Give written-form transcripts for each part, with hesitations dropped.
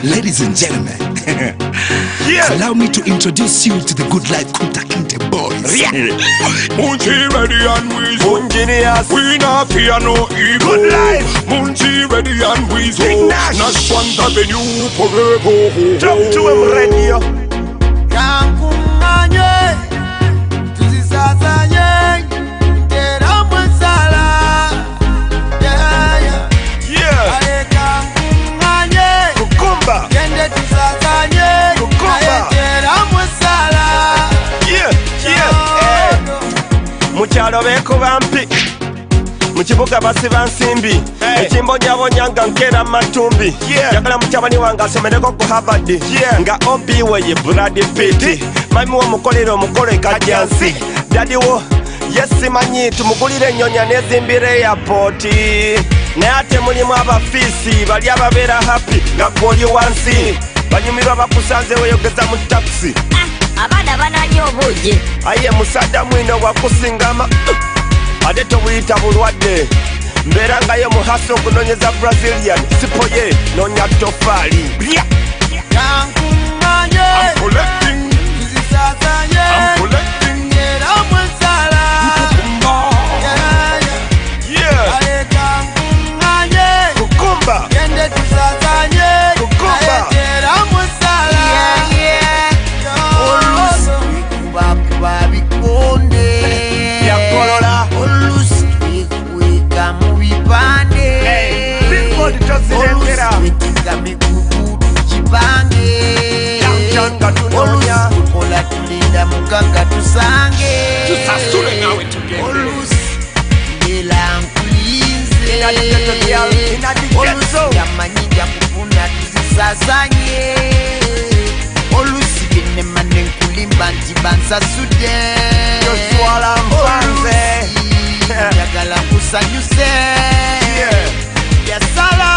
Ladies and gentlemen, yes. Allow me to introduce you to the Good Life Kunta Kinte boys. Munchi ready and we not fear no evil. Good Life. Munchi ready and we Nash One Avenue forever. Talk to him radio. Mukyalo bekuba mpi mukibuga basiba nsimbi ekimbonyabonya nga nkera matumbi njagala mukyabani wange asomereko ku Harvard nga obi we ye Brad Pitt mami wo mukolera omukolo ekajjansi dadi wo yesimanyi tumugulire enyonya nezimbira airport naye ate mulimu abafiisi bali ababeera happy nga gwoli wansi banyumirwa bakusanze weyogeza mu taxi abana bananyi obuje aye musajja mwino wakusingama ate tobuyita bulwadde mbeera ngayo muhaso okunonyeza Brazilian sipoye nonya tofaali Ola tulinda mukanga tusange tusasule nawe tugende ela nkulinze olusi yamanyinja kufuna tuzisasanye olusi binemane nkulimba nti bansasude toswala mpanze njagala kusanyuse yasala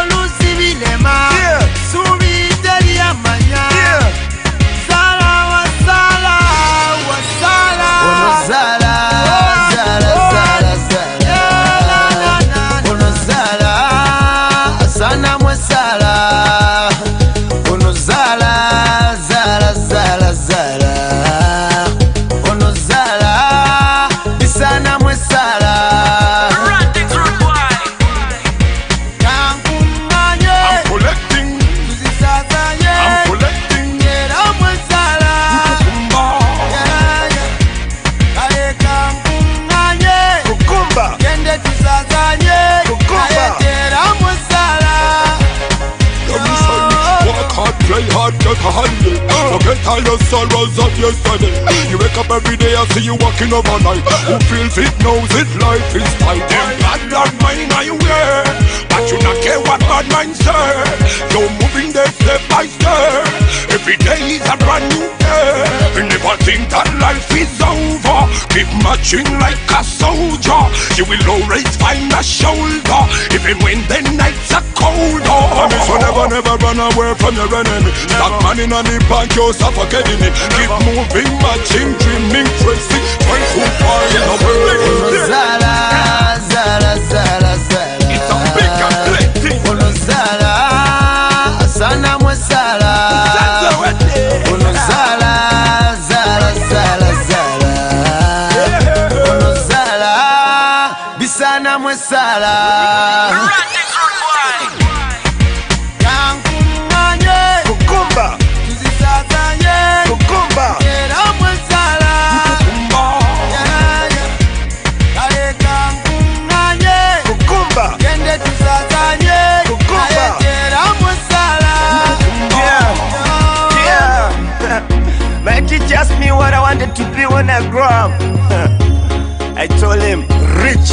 olusi binema subi teri amanya Forget all your sorrows of yesterday. You wake up every day and see you walking overnight. Who feels it knows it, life is tight. Them bad mind are you wear, but you not care what bad mind say. You're moving there step by step. Every day is a brand new day. You never think that life is over. Keep marching like a soldier. You will always find a shoulder, even when the nights are colder. So never run away from your enemy. Stop manning on the bank, you're suffocating it. Keep moving, marching, dreaming, tracing, trying to find a way. Zara, Zara, Zara, Zara. It's a big and plenty. Ono Zara, sana mwe Zara. Ono Zara, Zara, Zara, Zara. Ono Zara, bisana mwe Zara. Just me what I wanted to be when I grow up. I told him, rich.